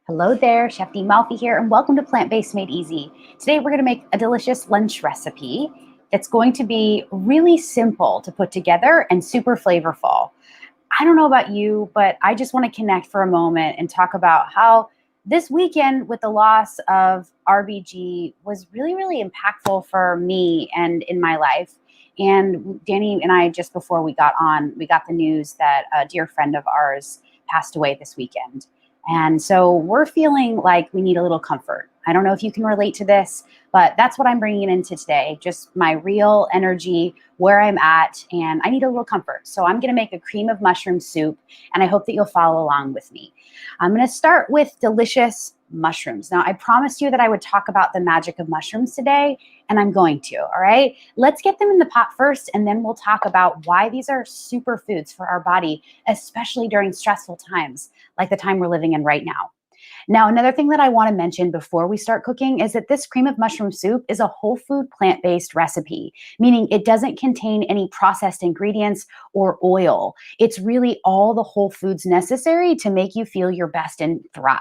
Hello there, Chef D Malfi here, and welcome to Plant-Based Made Easy. Today we're going to make a delicious lunch recipe that's going to be really simple to put together and super flavorful. I don't know about you, but I just want to connect for a moment and talk about how this weekend with the loss of RBG was really, really impactful for me and in my life. And Danny and I, just before we got on, we got the news that a dear friend of ours passed away this weekend. And so we're feeling like we need a little comfort. I don't know if you can relate to this, but that's what I'm bringing into today. Just my real energy, where I'm at, and I need a little comfort. So I'm going to make a cream of mushroom soup, and I hope that you'll follow along with me. I'm going to start with delicious mushrooms. Now, I promised you that I would talk about the magic of mushrooms today, and I'm going to, all right? Let's get them in the pot first, and then we'll talk about why these are superfoods for our body, especially during stressful times like the time we're living in right now. Now, another thing that I want to mention before we start cooking is that this cream of mushroom soup is a whole food plant-based recipe, meaning it doesn't contain any processed ingredients or oil. It's really all the whole foods necessary to make you feel your best and thrive.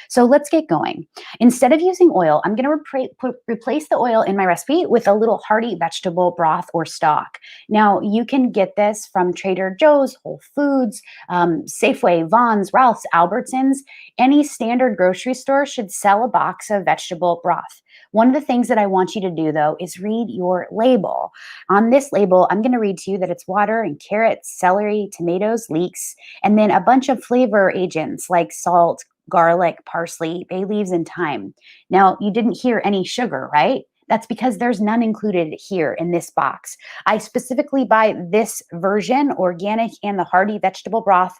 So let's get going. Instead of using oil, I'm going to replace the oil in my recipe with a little hearty vegetable broth or stock. Now, you can get this from Trader Joe's, Whole Foods, Safeway, Vons, Ralph's, Albertsons. Any standard grocery store should sell a box of vegetable broth. One of the things that I want you to do, though, is read your label. On this label, I'm going to read to you that it's water and carrots, celery, tomatoes, leeks, and then a bunch of flavor agents like salt, garlic, parsley, bay leaves, and thyme. Now, you didn't hear any sugar, right? That's because there's none included here in this box. I specifically buy this version, organic and the hearty vegetable broth,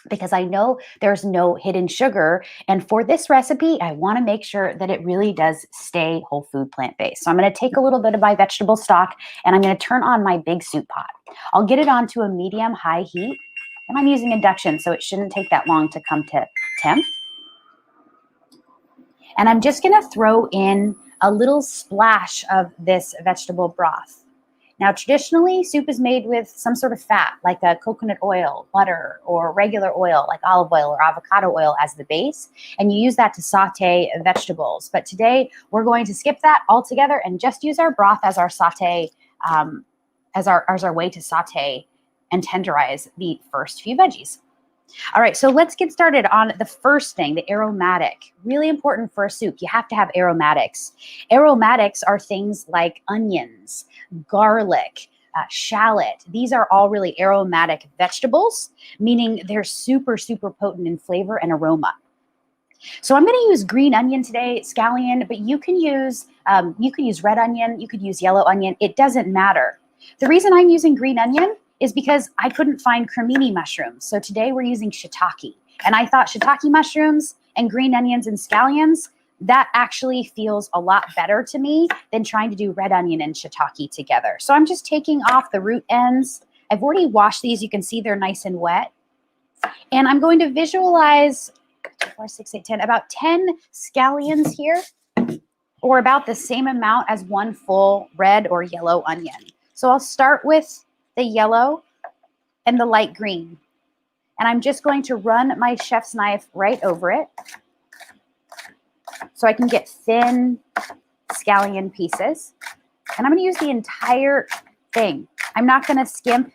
because I know there's no hidden sugar. And for this recipe, I want to make sure that it really does stay whole food plant-based. So I'm going to take a little bit of my vegetable stock and I'm going to turn on my big soup pot. I'll get it on to a medium-high heat, and I'm using induction, so it shouldn't take that long to come to temp. And I'm just going to throw in a little splash of this vegetable broth. Now, traditionally, soup is made with some sort of fat, like a coconut oil, butter, or regular oil, like olive oil or avocado oil as the base, and you use that to saute vegetables. But today, we're going to skip that altogether and just use our broth as our saute, as our way to saute and tenderize the first few veggies. All right, so let's get started on the first thing, the aromatic. Really important for a soup. You have to have aromatics. Aromatics are things like onions, garlic, shallot. These are all really aromatic vegetables, meaning they're super, super potent in flavor and aroma. So I'm going to use green onion today, scallion, but you can use red onion, you could use yellow onion. It doesn't matter. The reason I'm using green onion is because I couldn't find cremini mushrooms. So today we're using shiitake. And I thought shiitake mushrooms and green onions and scallions, that actually feels a lot better to me than trying to do red onion and shiitake together. So I'm just taking off the root ends. I've already washed these. You can see they're nice and wet. And I'm going to visualize 4, 6, 8, 10, about 10 scallions here, or about the same amount as one full red or yellow onion. So I'll start with the yellow and the light green. And I'm just going to run my chef's knife right over it so I can get thin scallion pieces. And I'm going to use the entire thing. I'm not going to skimp.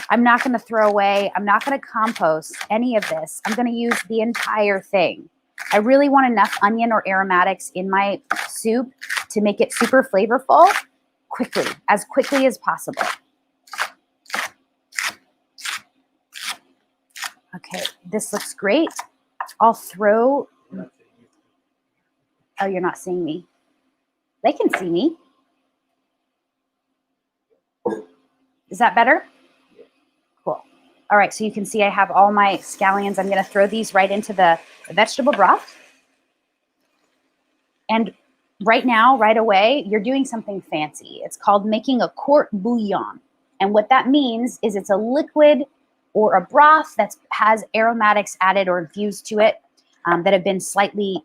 I'm not going to throw away. I'm not going to compost any of this. I'm going to use the entire thing. I really want enough onion or aromatics in my soup to make it super flavorful quickly, as quickly as possible. Okay, this looks great. I'll throw, oh, you're not seeing me. They can see me. Is that better? Cool. All right, so you can see I have all my scallions. I'm gonna throw these right into the vegetable broth. And right now, right away, you're doing something fancy. It's called making a court bouillon. And what that means is it's a liquid or a broth that has aromatics added or infused to it that have been slightly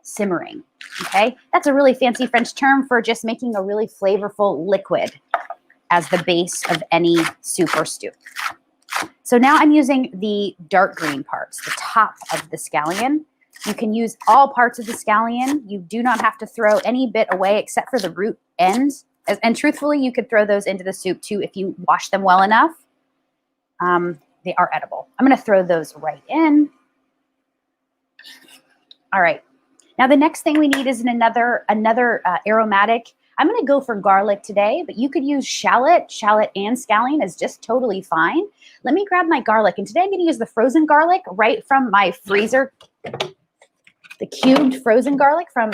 simmering, okay? That's a really fancy French term for just making a really flavorful liquid as the base of any soup or stew. So now I'm using the dark green parts, the top of the scallion. You can use all parts of the scallion. You do not have to throw any bit away except for the root ends. And truthfully, you could throw those into the soup too if you wash them well enough. They are edible. I'm going to throw those right in. All right. Now the next thing we need is another aromatic. I'm going to go for garlic today, but you could use shallot. Shallot and scallion is just totally fine. Let me grab my garlic. And today I'm going to use the frozen garlic right from my freezer. The cubed frozen garlic from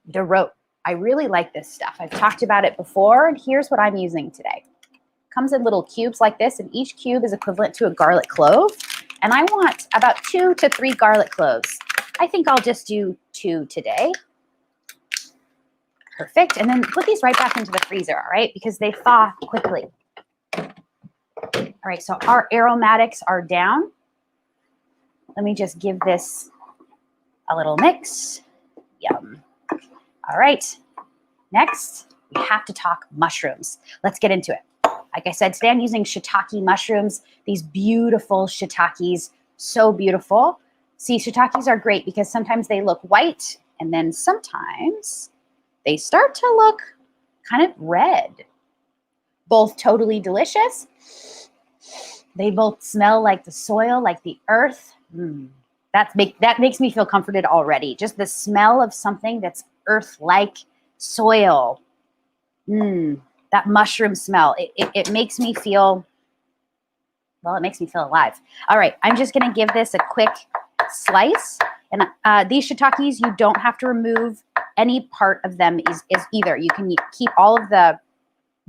the rote. I really like this stuff. I've talked about it before, and here's what I'm using today. Comes in little cubes like this, and each cube is equivalent to a garlic clove. And I want about 2 to 3 garlic cloves. I think I'll just do 2 today. Perfect. And then put these right back into the freezer, all right? Because they thaw quickly. All right, so our aromatics are down. Let me just give this a little mix. Yum. All right. Next, we have to talk mushrooms. Let's get into it. Like I said, today I'm using shiitake mushrooms. These beautiful shiitakes, so beautiful. See, shiitakes are great because sometimes they look white and then sometimes they start to look kind of red. Both totally delicious. They both smell like the soil, like the earth. That makes me feel comforted already. Just the smell of something that's earth-like, soil. That mushroom smell. It makes me feel, well, it makes me feel alive. All right, I'm just going to give this a quick slice. And these shiitakes, you don't have to remove any part of them is either. You can keep all of the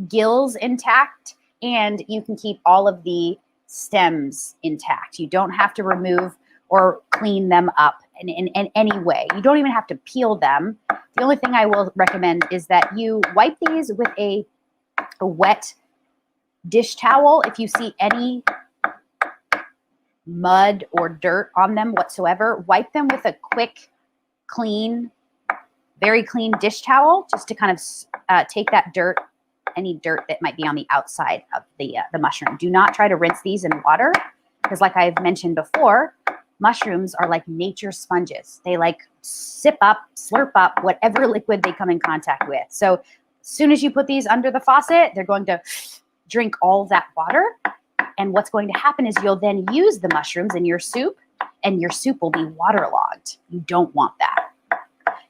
gills intact and you can keep all of the stems intact. You don't have to remove or clean them up in any way. You don't even have to peel them. The only thing I will recommend is that you wipe these with a wet dish towel. If you see any mud or dirt on them whatsoever, wipe them with a quick, clean, very clean dish towel just to kind of take that dirt, any dirt that might be on the outside of the mushroom. Do not try to rinse these in water because like I've mentioned before, mushrooms are like nature sponges. They like sip up, slurp up whatever liquid they come in contact with. So as soon as you put these under the faucet, they're going to drink all of that water. And what's going to happen is you'll then use the mushrooms in your soup and your soup will be waterlogged. You don't want that.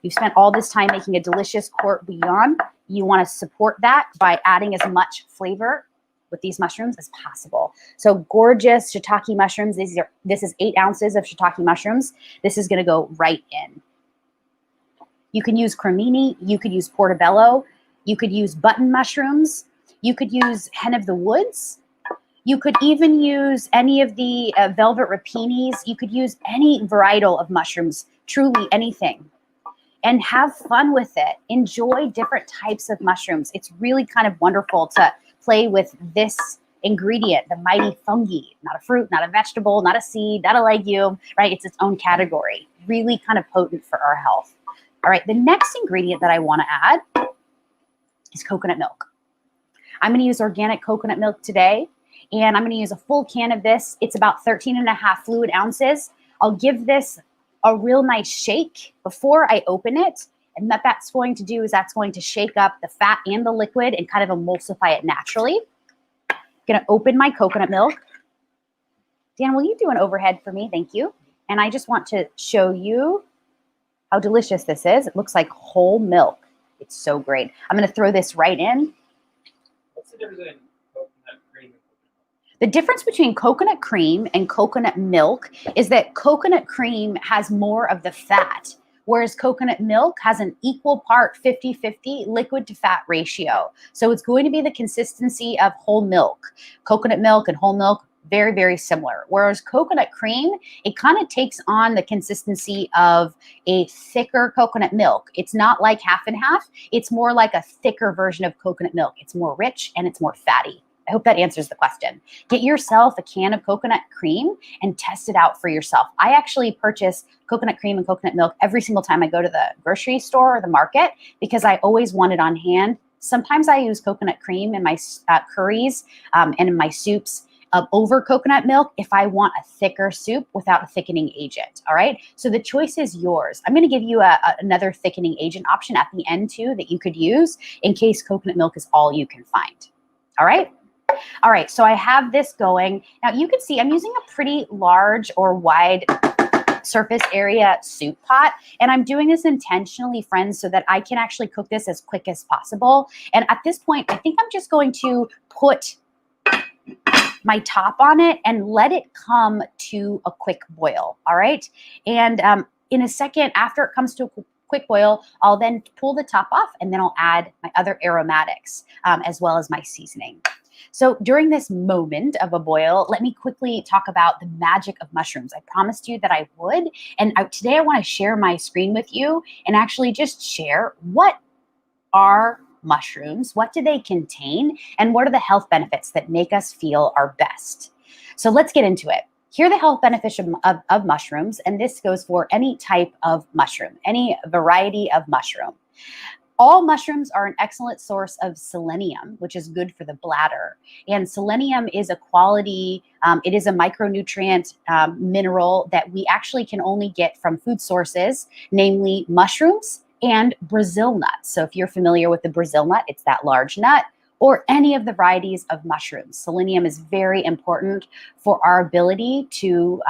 You've spent all this time making a delicious court bouillon. You want to support that by adding as much flavor with these mushrooms as possible. So gorgeous shiitake mushrooms. This is 8 ounces of shiitake mushrooms. This is going to go right in. You can use cremini. You could use portobello. You could use button mushrooms. You could use hen of the woods. You could even use any of the velvet rapinis. You could use any varietal of mushrooms, truly anything. And have fun with it. Enjoy different types of mushrooms. It's really kind of wonderful to play with this ingredient, the mighty fungi, not a fruit, not a vegetable, not a seed, not a legume, right? It's its own category. Really kind of potent for our health. All right, the next ingredient that I want to add is coconut milk. I'm going to use organic coconut milk today, and I'm going to use a full can of this. It's about 13.5 fluid ounces. I'll give this a real nice shake before I open it. And what that's going to do is that's going to shake up the fat and the liquid and kind of emulsify it naturally. I'm going to open my coconut milk. Dan, will you do an overhead for me? Thank you. And I just want to show you how delicious this is. It looks like whole milk. It's so great. I'm going to throw this right in. What's the difference in coconut cream and coconut milk? The difference between coconut cream and coconut milk is that coconut cream has more of the fat, whereas coconut milk has an equal part 50-50 liquid to fat ratio. So it's going to be the consistency of whole milk. Coconut milk and whole milk, very, very similar. Whereas coconut cream, it kind of takes on the consistency of a thicker coconut milk. It's not like half and half. It's more like a thicker version of coconut milk. It's more rich and it's more fatty. I hope that answers the question. Get yourself a can of coconut cream and test it out for yourself. I actually purchase coconut cream and coconut milk every single time I go to the grocery store or the market because I always want it on hand. Sometimes I use coconut cream in my curries and in my soups. over coconut milk if I want a thicker soup without a thickening agent. All right. So the choice is yours. I'm going to give you another thickening agent option at the end too that you could use in case coconut milk is all you can find. All right. All right. So I have this going. Now you can see I'm using a pretty large or wide surface area soup pot. And I'm doing this intentionally, friends, so that I can actually cook this as quick as possible. And at this point, I think I'm just going to put my top on it and let it come to a quick boil. All right. And in a second, after it comes to a quick boil, I'll then pull the top off and then I'll add my other aromatics as well as my seasoning. So during this moment of a boil, let me quickly talk about the magic of mushrooms. I promised you that I would. And today I want to share my screen with you and actually just share what are mushrooms, what do they contain, and what are the health benefits that make us feel our best. So let's get into it. Here are the health benefits of mushrooms, and this goes for any type of mushroom, any variety of mushroom. All mushrooms are an excellent source of selenium, which is good for the bladder. And selenium is a quality, it is a micronutrient mineral that we actually can only get from food sources, namely mushrooms and Brazil nuts. So if you're familiar with the Brazil nut, it's that large nut, or any of the varieties of mushrooms. Selenium is very important for our ability to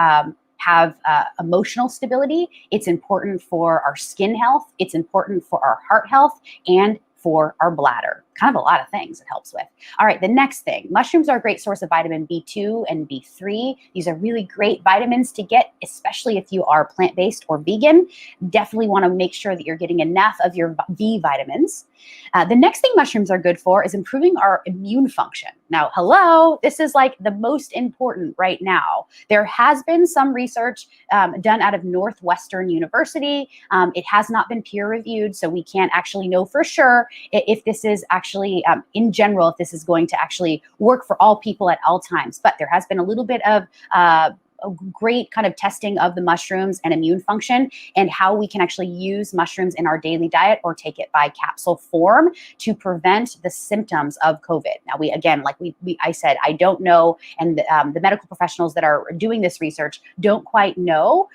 have emotional stability. It's important for our skin health. It's important for our heart health and for our bladder. Kind of a lot of things it helps with. All right, the next thing. Mushrooms are a great source of vitamin B2 and B3. These are really great vitamins to get, especially if you are plant-based or vegan. Definitely want to make sure that you're getting enough of your B vitamins. The next thing mushrooms are good for is improving our immune function. Now, hello, this is like the most important right now. There has been some research done out of Northwestern University. It has not been peer reviewed, so we can't actually know for sure if this is actually, in general, if this is going to actually work for all people at all times. But there has been a little bit of a great kind of testing of the mushrooms and immune function and how we can actually use mushrooms in our daily diet or take it by capsule form to prevent the symptoms of COVID. Now, we again, like I said, I don't know, and the medical professionals that are doing this research don't quite know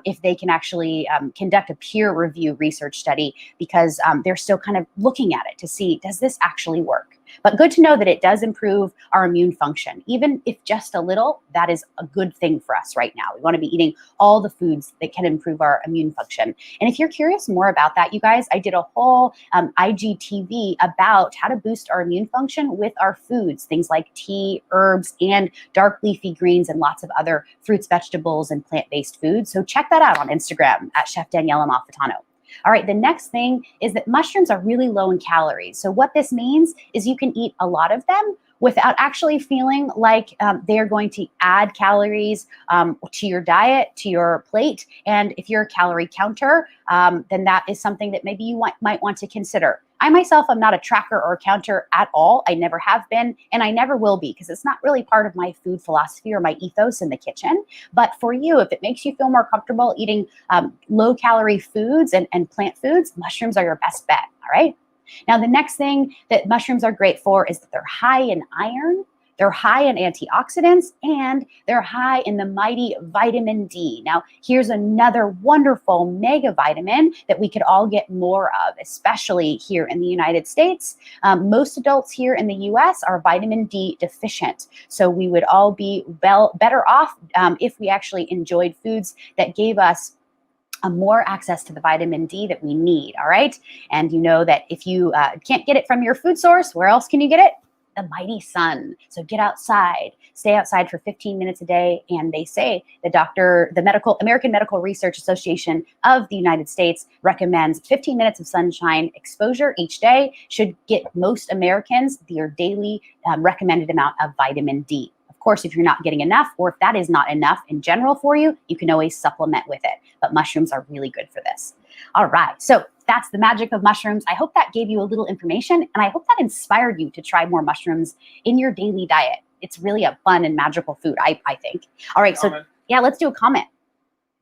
if they can actually conduct a peer review research study because they're still kind of looking at it to see, does this actually work? But good to know that it does improve our immune function. Even if just a little, that is a good thing for us right now. We want to be eating all the foods that can improve our immune function. And if you're curious more about that, you guys, I did a whole IGTV about how to boost our immune function with our foods, things like tea, herbs, and dark leafy greens, and lots of other fruits, vegetables, and plant-based foods. So check that out on Instagram at Chef Daniela Malfitano. All right, the next thing is that mushrooms are really low in calories. So what this means is you can eat a lot of them without actually feeling like they are going to add calories to your diet, to your plate. And if you're a calorie counter, then that is something that maybe you might want to consider. I myself am not a tracker or a counter at all. I never have been, and I never will be, because it's not really part of my food philosophy or my ethos in the kitchen. But for you, if it makes you feel more comfortable eating low-calorie foods and plant foods, mushrooms are your best bet, all right? Now, the next thing that mushrooms are great for is that they're high in iron, they're high in antioxidants, and they're high in the mighty vitamin D. Now, here's another wonderful mega vitamin that we could all get more of, especially here in the United States. Most adults here in the US are vitamin D deficient. So we would all be better off if we actually enjoyed foods that gave us more access to the vitamin D that we need, all right? And you know that if you can't get it from your food source, where else can you get it? The mighty sun. So get outside, stay outside for 15 minutes a day. And they say the American Medical Research Association of the United States recommends 15 minutes of sunshine exposure each day should get most Americans their daily recommended amount of vitamin D. Of course, if you're not getting enough, or if that is not enough in general for you, you can always supplement with it. But mushrooms are really good for this. All right, so that's the magic of mushrooms. I hope that gave you a little information, and I hope that inspired you to try more mushrooms in your daily diet. It's really a fun and magical food, I think. All right, so yeah, let's do a comment.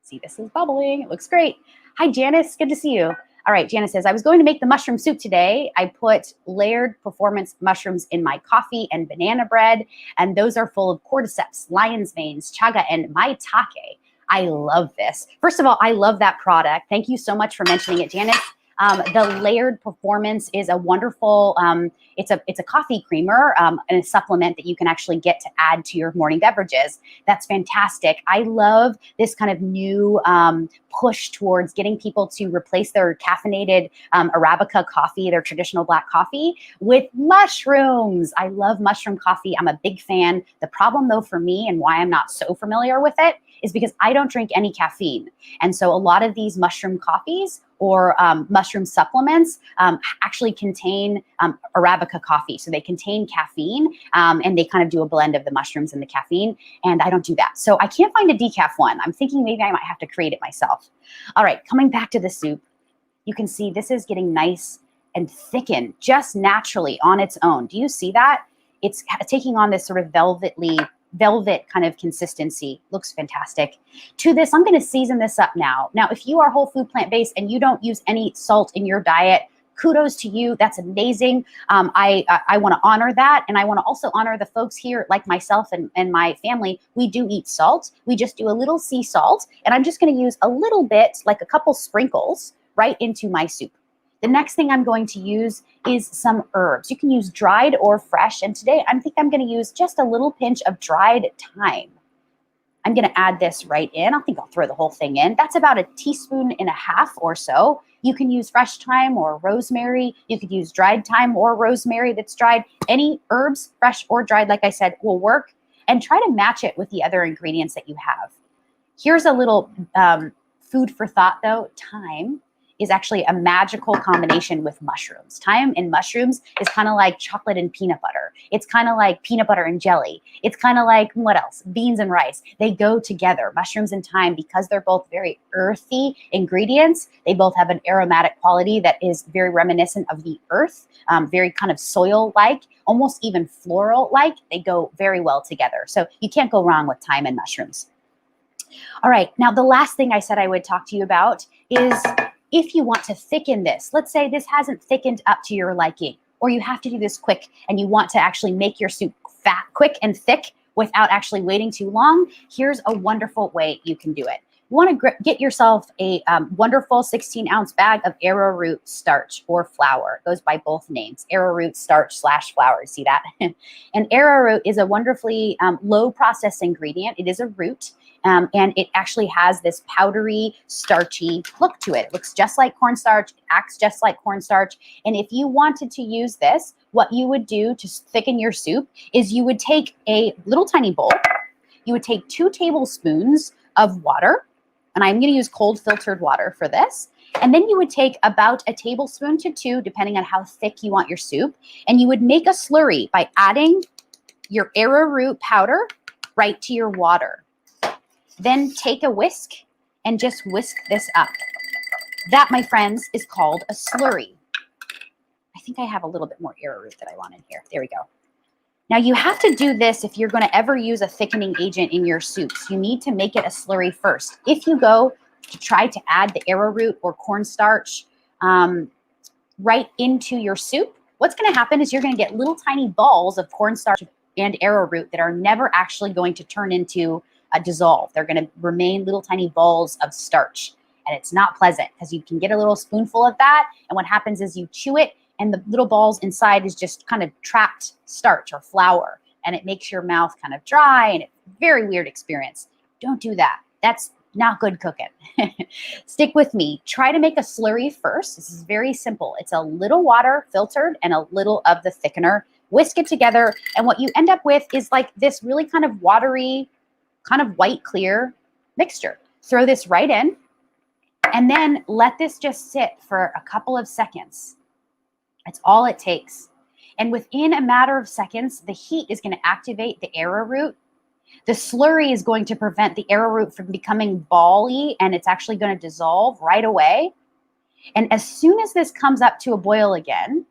See, this is bubbling. It looks great. Hi, Janice. Good to see you. All right, Janice says, I was going to make the mushroom soup today. I put layered performance mushrooms in my coffee and banana bread, and those are full of cordyceps, lion's manes, chaga, and maitake. I love this. First of all, I love that product. Thank you so much for mentioning it, Janice. The layered performance is a wonderful, it's a coffee creamer and a supplement that you can actually get to add to your morning beverages. That's fantastic. I love this kind of new push towards getting people to replace their caffeinated Arabica coffee, their traditional black coffee, with mushrooms. I love mushroom coffee. I'm a big fan. The problem though for me and why I'm not so familiar with it is because I don't drink any caffeine. And so a lot of these mushroom coffees or mushroom supplements actually contain Arabica coffee. So they contain caffeine and they kind of do a blend of the mushrooms and the caffeine. And I don't do that. So I can't find a decaf one. I'm thinking maybe I might have to create it myself. All right, coming back to the soup, you can see this is getting nice and thickened just naturally on its own. Do you see that? It's taking on this sort of velvet kind of consistency. Looks fantastic. To this, I'm going to season this up now. Now, if you are whole food plant-based and you don't use any salt in your diet, kudos to you. That's amazing. I want to honor that. And I want to also honor the folks here like myself and my family. We do eat salt. We just do a little sea salt. And I'm just going to use a little bit, like a couple sprinkles, right into my soup. The next thing I'm going to use is some herbs. You can use dried or fresh. And today I think I'm going to use just a little pinch of dried thyme. I'm going to add this right in. I think I'll throw the whole thing in. That's about 1.5 teaspoons or so. You can use fresh thyme or rosemary. You could use dried thyme or rosemary that's dried. Any herbs, fresh or dried, like I said, will work. And try to match it with the other ingredients that you have. Here's a little food for thought though. Thyme is actually a magical combination with mushrooms. Thyme and mushrooms is kind of like chocolate and peanut butter. It's kind of like peanut butter and jelly. It's kind of like, what else? Beans and rice. They go together. Mushrooms and thyme, because they're both very earthy ingredients, they both have an aromatic quality that is very reminiscent of the earth, very kind of soil-like, almost even floral-like. They go very well together. So you can't go wrong with thyme and mushrooms. All right, now the last thing I said I would talk to you about is if you want to thicken this. Let's say this hasn't thickened up to your liking, or you have to do this quick and you want to actually make your soup fat, quick and thick without actually waiting too long. Here's a wonderful way you can do it. You want to get yourself a wonderful 16-ounce bag of arrowroot starch or flour. It goes by both names, arrowroot starch / flour. See that? And arrowroot is a wonderfully low processed ingredient. It is a root. And it actually has this powdery, starchy look to it. It looks just like cornstarch, it acts just like cornstarch. And if you wanted to use this, what you would do to thicken your soup is you would take a little tiny bowl. You would take 2 tablespoons of water, and I'm going to use cold filtered water for this. And then you would take about 1 tablespoon to 2, depending on how thick you want your soup, and you would make a slurry by adding your arrowroot powder right to your water. Then take a whisk and just whisk this up. That, my friends, is called a slurry. I think I have a little bit more arrowroot that I want in here. There we go. Now you have to do this if you're going to ever use a thickening agent in your soups. You need to make it a slurry first. If you go to try to add the arrowroot or cornstarch right into your soup, what's going to happen is you're going to get little tiny balls of cornstarch and arrowroot that are never actually going to turn into dissolve. They're going to remain little tiny balls of starch. And it's not pleasant because you can get a little spoonful of that. And what happens is you chew it and the little balls inside is just kind of trapped starch or flour. And it makes your mouth kind of dry and it's a very weird experience. Don't do that. That's not good cooking. Stick with me. Try to make a slurry first. This is very simple. It's a little water filtered and a little of the thickener. Whisk it together. And what you end up with is like this really kind of watery, kind of white clear mixture. Throw this right in and then let this just sit for a couple of seconds. That's all it takes. And within a matter of seconds, the heat is going to activate the arrowroot. The slurry is going to prevent the arrowroot from becoming bally and it's actually going to dissolve right away. And as soon as this comes up to a boil again,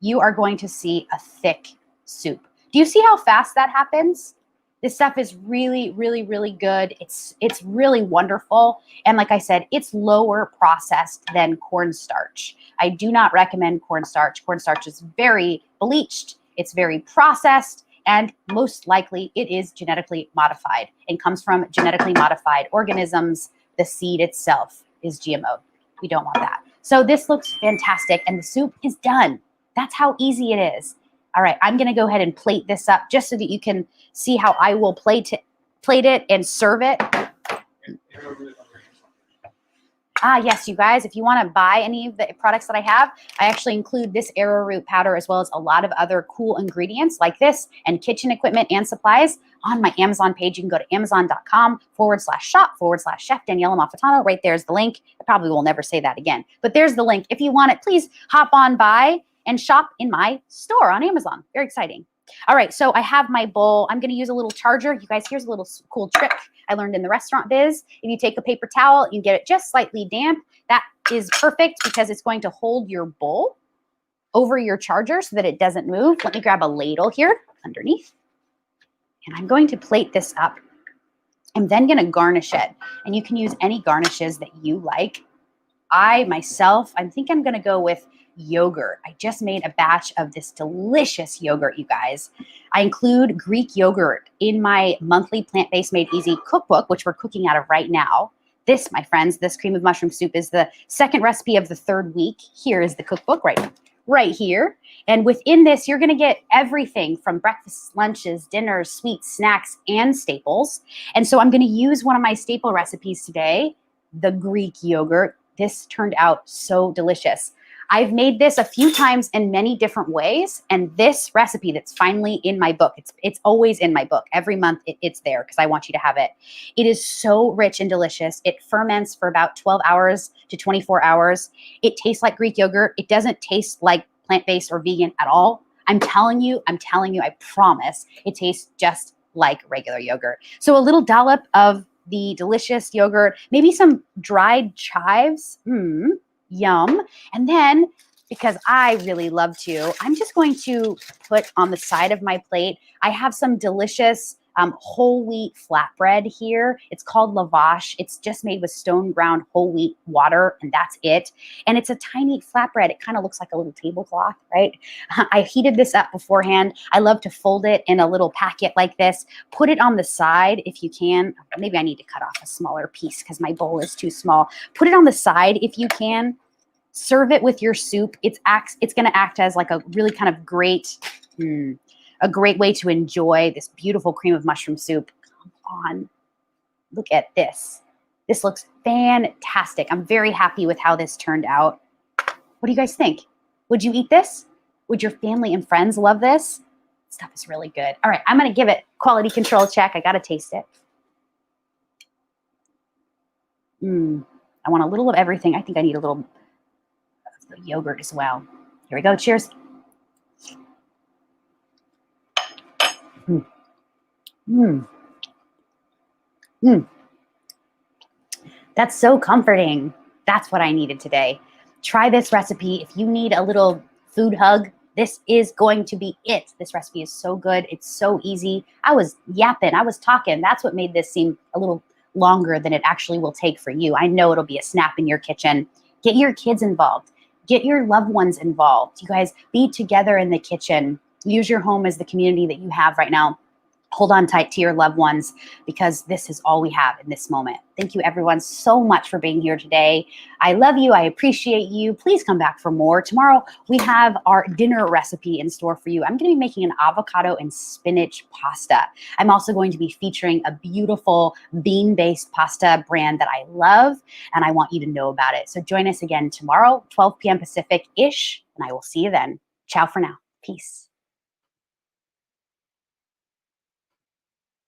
you are going to see a thick soup. Do you see how fast that happens? This stuff is really, really, really good. It's really wonderful. And like I said, it's lower processed than cornstarch. I do not recommend cornstarch. Cornstarch is very bleached. It's very processed. And most likely it is genetically modified and comes from genetically modified organisms. The seed itself is GMO. We don't want that. So this looks fantastic. And the soup is done. That's how easy it is. All right, I'm gonna go ahead and plate this up just so that you can see how I will plate it and serve it. Yes, you guys, if you wanna buy any of the products that I have, I actually include this arrowroot powder as well as a lot of other cool ingredients like this and kitchen equipment and supplies on my Amazon page. You can go to amazon.com/shop/Chef Daniela Malfitano. Right there's the link. I probably will never say that again, but there's the link. If you want it, please hop on by and shop in my store on Amazon. Very exciting. All right, so I have my bowl. I'm gonna use a little charger. You guys, here's a little cool trick I learned in the restaurant biz. If you take a paper towel, you get it just slightly damp. That is perfect because it's going to hold your bowl over your charger so that it doesn't move. Let me grab a ladle here underneath. And I'm going to plate this up. I'm then gonna garnish it. And you can use any garnishes that you like. I think I'm gonna go with yogurt. I just made a batch of this delicious yogurt, you guys. I include Greek yogurt in my monthly Plant-Based Made Easy cookbook, which we're cooking out of right now. This, my friends, this cream of mushroom soup is the second recipe of the third week. Here is the cookbook right here. And within this, you're gonna get everything from breakfasts, lunches, dinners, sweets, snacks, and staples. And so I'm gonna use one of my staple recipes today, the Greek yogurt. This turned out so delicious. I've made this a few times in many different ways, and this recipe that's finally in my book, it's always in my book. Every month it's there because I want you to have it. It is so rich and delicious. It ferments for about 12 hours to 24 hours. It tastes like Greek yogurt. It doesn't taste like plant-based or vegan at all. I'm telling you, I promise. It tastes just like regular yogurt. So a little dollop of the delicious yogurt, maybe some dried chives. Yum. And then, because I really love to, I'm just going to put on the side of my plate, I have some delicious whole wheat flatbread here. It's called lavash. It's just made with stone ground whole wheat water, and that's it. And it's a tiny flatbread. It kind of looks like a little tablecloth, right? I heated this up beforehand. I love to fold it in a little packet like this. Put it on the side if you can. Maybe I need to cut off a smaller piece because my bowl is too small. Put it on the side if you can. Serve it with your soup. It's going to act as like a really kind of great way to enjoy this beautiful cream of mushroom soup. Come on, look at this. This looks fantastic. I'm very happy with how this turned out. What do you guys think? Would you eat this? Would your family and friends love this? Stuff is really good. All right, I'm going to give it quality control check. I got to taste it. I want a little of everything. I think I need a little of the yogurt as well. Here we go. Cheers. That's so comforting. That's what I needed today. Try this recipe. If you need a little food hug, this is going to be it. This recipe is so good. It's so easy. I was yapping. I was talking. That's what made this seem a little longer than it actually will take for you. I know it'll be a snap in your kitchen. Get your kids involved. Get your loved ones involved. You guys be together in the kitchen. Use your home as the community that you have right now. Hold on tight to your loved ones because this is all we have in this moment. Thank you everyone so much for being here today. I love you. I appreciate you. Please come back for more. Tomorrow we have our dinner recipe in store for you. I'm going to be making an avocado and spinach pasta. I'm also going to be featuring a beautiful bean-based pasta brand that I love, and I want you to know about it. So join us again tomorrow, 12 p.m. Pacific-ish, and I will see you then. Ciao for now. Peace.